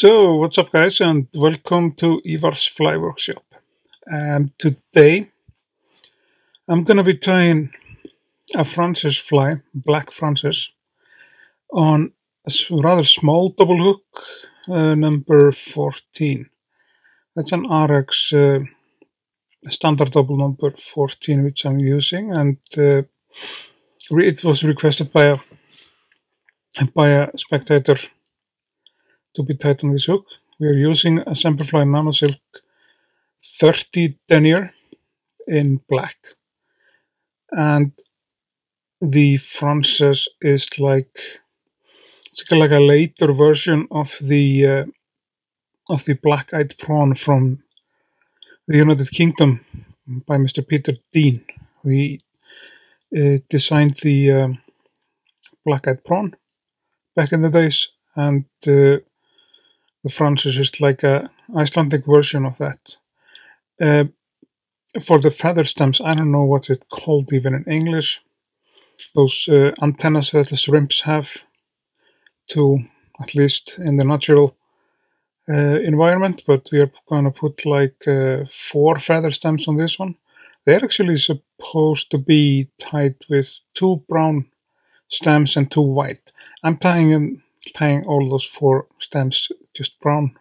So, what's up guys, and welcome to Ívar's Fly Workshop. Today I'm going to be tying a Frances fly, Black Frances, on a rather small double hook, number 14. That's an RX standard double number 14 which I'm using, and it was requested by a spectator to be tied on this hook. We are using a Semperfli Nano Silk 30 denier in black, and the Frances is like a later version of the Black Eyed Prawn from the United Kingdom by Mr. Peter Deane. We designed the Black Eyed Prawn back in the days, and the Frances is like a Icelandic version of that. For the feather stems, I don't know what it's called even in English. Those antennas that the shrimps have, to at least in the natural environment, but we are going to put like 4 feather stems on this one. They're actually supposed to be tied with 2 brown stems and 2 white. I'm tying all those 4 stems just brown,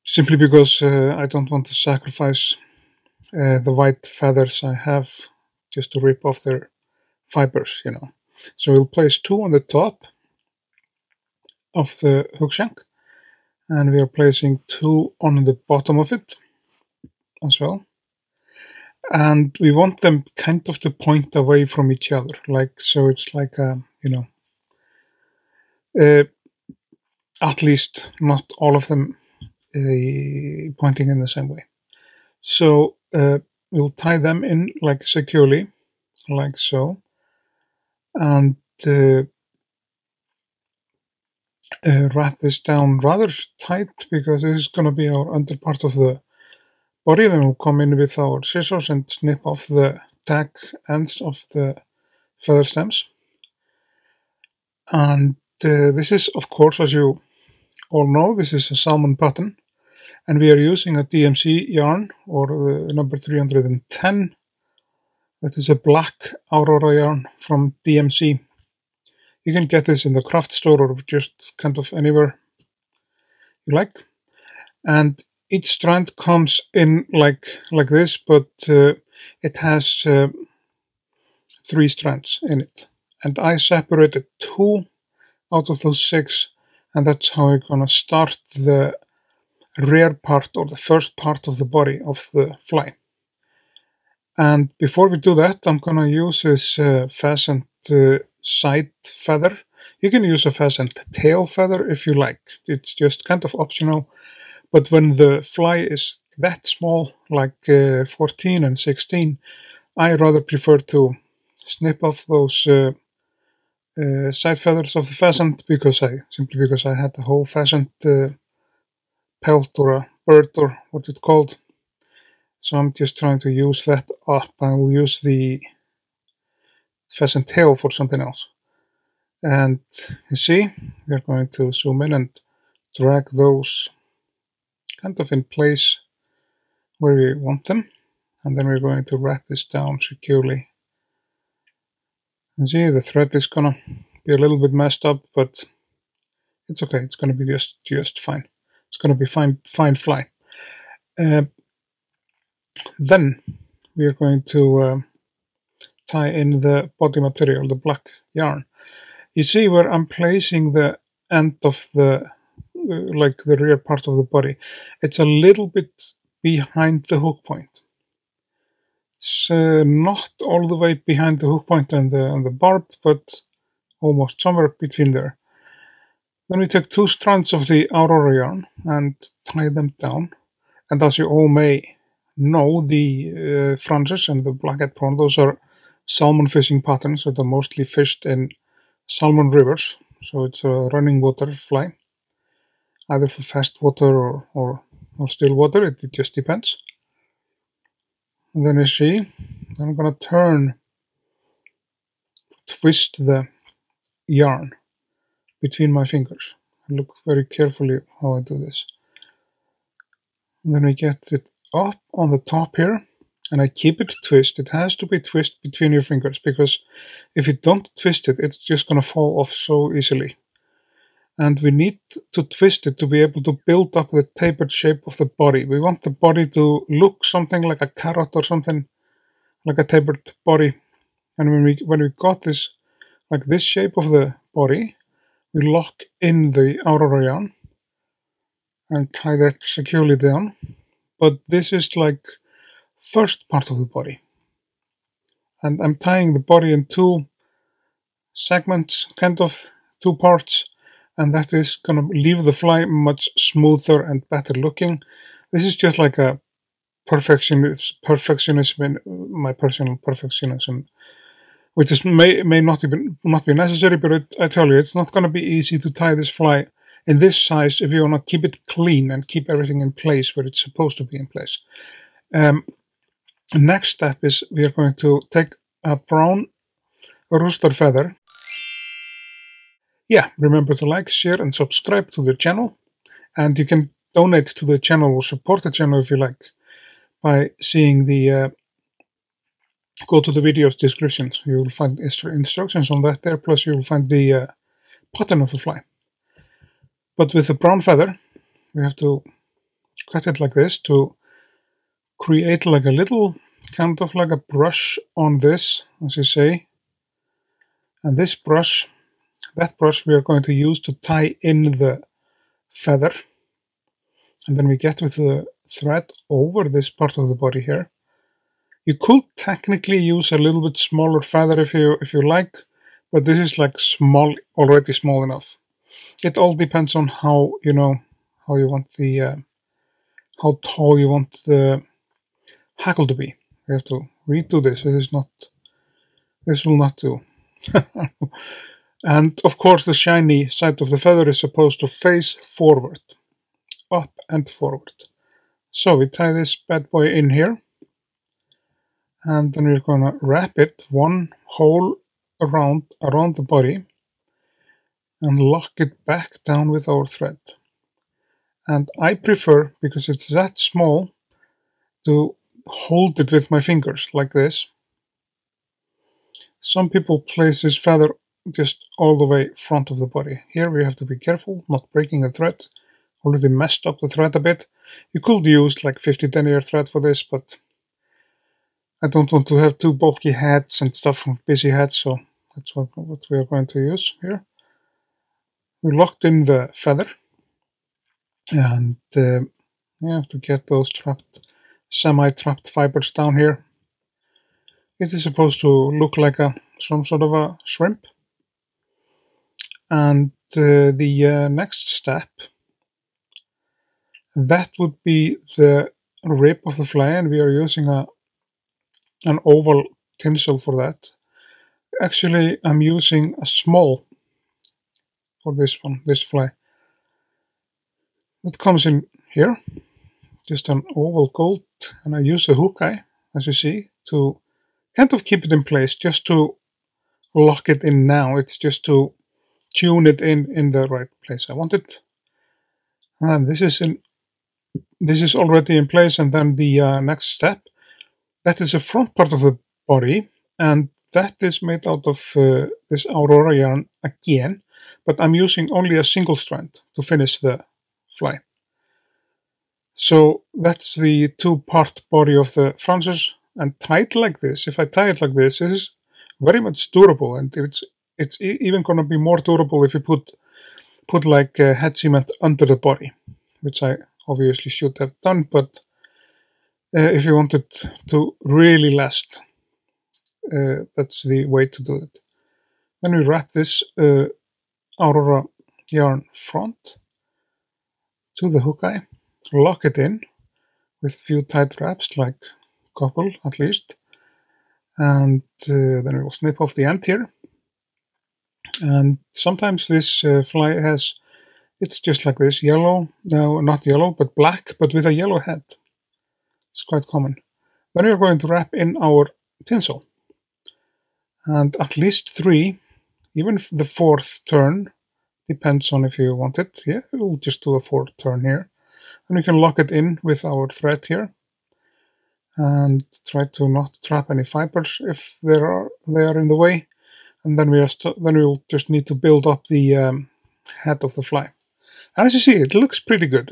simply because I don't want to sacrifice the white feathers I have just to rip off their fibers, you know. So we'll place 2 on the top of the hook shank, and we are placing 2 on the bottom of it as well. And we want them kind of to point away from each other, like so. It's like at least not all of them pointing in the same way. So we'll tie them in like securely, like so, and wrap this down rather tight, because this is going to be our under part of the body. Then we'll come in with our scissors and snip off the tag ends of the feather stems. And this is, of course, as you all know, this is a salmon pattern, and we are using a DMC yarn, or the number 310. That is a black Aurora yarn from DMC. You can get this in the craft store or just kind of anywhere you like. And each strand comes in like this, but it has 3 strands in it. And I separated 2 out of those 6, and that's how we're going to start the rear part, or the first part of the body of the fly. And before we do that, I'm going to use this pheasant side feather. You can use a pheasant tail feather if you like. It's just kind of optional. But when the fly is that small, like 14 and 16, I rather prefer to snip off those side feathers of the pheasant, simply because I had a whole pheasant pelt, or a bird, or what it's called. So I'm just trying to use that up. I will use the pheasant tail for something else. And you see, we're going to zoom in and drag those kind of in place where we want them. And then we're going to wrap this down securely. And see, the thread is gonna be a little bit messed up, but it's okay. It's gonna be just fine. It's gonna be fine fly. Then we are going to tie in the body material, the black yarn. You see where I'm placing the end of the like the rear part of the body. It's a little bit behind the hook point. It's not all the way behind the hook point and the barb, but almost somewhere between there. Then we took 2 strands of the Aurora yarn and tied them down. And as you all may know, the Frances and the Black Eyed Prawn, those are salmon fishing patterns that are mostly fished in salmon rivers. So it's a running water fly, either for fast water or still water. It just depends. And then you see, I'm going to twist the yarn between my fingers. look very carefully how I do this. And then we get it up on the top here, and I keep it twisted. It has to be twisted between your fingers, because if you don't twist it, it's just going to fall off so easily. And we need to twist it to be able to build up the tapered shape of the body. We want the body to look something like a carrot or something, like a tapered body. And when we got this, like this shape of the body, we lock in the outer yarn and tie that securely down. But this is like first part of the body. And I'm tying the body in two segments, kind of two parts, and that is going to leave the fly much smoother and better looking. This is just like a perfectionism, my personal perfectionism, which is may not be necessary, but I tell you, it's not going to be easy to tie this fly in this size if you want to keep it clean and keep everything in place where it's supposed to be in place. Next step is we are going to take a brown rooster feather. Yeah, remember to like, share, and subscribe to the channel. And you can donate to the channel or support the channel if you like by seeing the go to the video's descriptions. You will find instructions on that there, plus you will find the pattern of the fly. But with the brown feather, we have to cut it like this to create like a little, kind of like a brush on this, as you say. And this brush, that brush we are going to use to tie in the feather. And then we get with the thread over this part of the body here. You could technically use a little bit smaller feather if you like, but this is like small, already small enough. It all depends on how you want the how tall you want the hackle to be. We have to redo this. This will not do. And of course, the shiny side of the feather is supposed to face forward, up and forward. So we tie this bad boy in here, and then we're going to wrap it one hole around the body and lock it back down with our thread. And I prefer, because it's that small, to hold it with my fingers like this. Some people place this feather just all the way front of the body. Here we have to be careful not breaking the thread. Already messed up the thread a bit. You could use like 50 denier thread for this, but I don't want to have two bulky heads and stuff from busy heads, so that's what we are going to use here. We locked in the feather, and we have to get those semi-trapped fibers down here. It is supposed to look like some sort of a shrimp. And the next step, that would be the rib of the fly, and we are using an oval tinsel for that. Actually, I'm using a small for this one, this fly. It comes in here, just an oval gold, and I use a hook eye, as you see, to kind of keep it in place, just to lock it in now. It's just to tune it in the right place I want it. And this is already in place, and then the next step, that is the front part of the body, and that is made out of this Aurora yarn again, but I'm using only a single strand to finish the fly. So that's the two-part body of the Frances, and tied like this. If I tie it like this, it is very much durable, and it's even going to be more durable if you put like head cement under the body, which I obviously should have done, but if you want it to really last, that's the way to do it. Then we wrap this Aurora yarn front to the hook eye, lock it in with a few tight wraps, like a couple at least, and then we will snip off the end here. And sometimes this fly it's just like this, yellow, no, not yellow, but black, but with a yellow head. It's quite common. Then we're going to wrap in our tinsel. And at least 3, even the 4th turn, Depends on if you want it. Yeah, we'll just do a 4 turn here. And we can lock it in with our thread here. And try to not trap any fibers if they are in the way. And then we'll just need to build up the head of the fly. And as you see, it looks pretty good.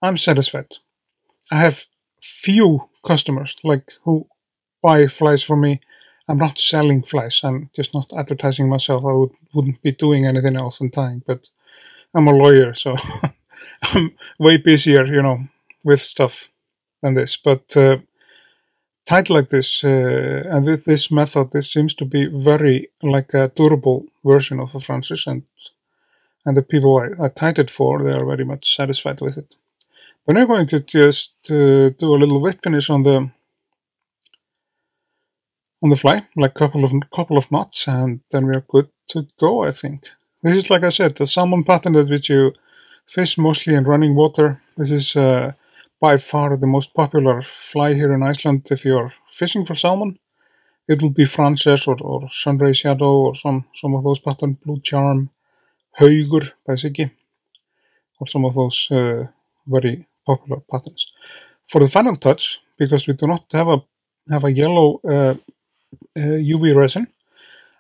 I'm satisfied. I have few customers who buy flies from me. I'm not selling flies. I'm just not advertising myself. I wouldn't be doing anything else in time. But I'm a lawyer, so I'm way busier, with stuff than this. But tied like this, and with this method, this seems to be very like a durable version of a Frances, and the people I tied it for, they are very much satisfied with it. Then we're going to just do a little whip finish on the fly, like couple of knots, and then we are good to go, I think. This is, like I said, the salmon pattern that which you fish mostly in running water. This is by far the most popular fly here in Iceland. If you're fishing for salmon, it will be Frances or Sunray Shadow or some of those patterns, Blue Charm, Haugur by Siggy, or some of those very popular patterns. For the final touch, because we do not have a yellow UV resin,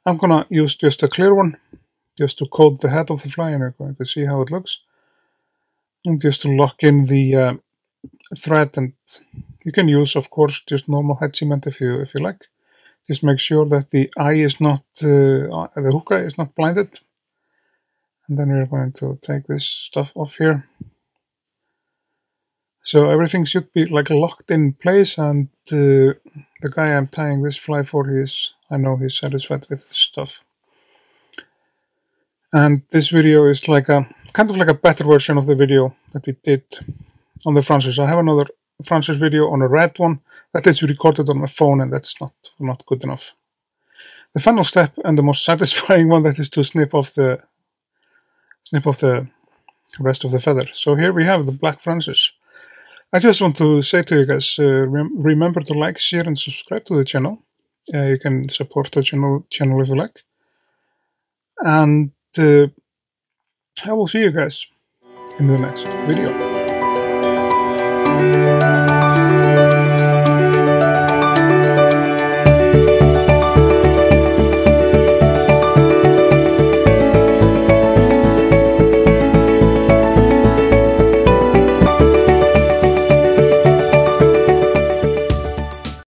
I'm gonna use just a clear one, just to coat the head of the fly, and we're going to see how it looks. And just to lock in the thread, and you can use, of course, just normal head cement if you like. Just make sure that the eye is not, the hook eye is not blinded. And then we're going to take this stuff off here. So everything should be like locked in place, and the guy I'm tying this fly for, I know he's satisfied with this stuff. And this video is like kind of like a better version of the video that we did on the Frances. I have another Frances video on a red one that is recorded on my phone, and that's not good enough. The final step, and the most satisfying one, that is to snip off the rest of the feather. So here we have the black Frances. I just want to say to you guys, remember to like, share, and subscribe to the channel. You can support the channel if you like. And I will see you guys in the next video.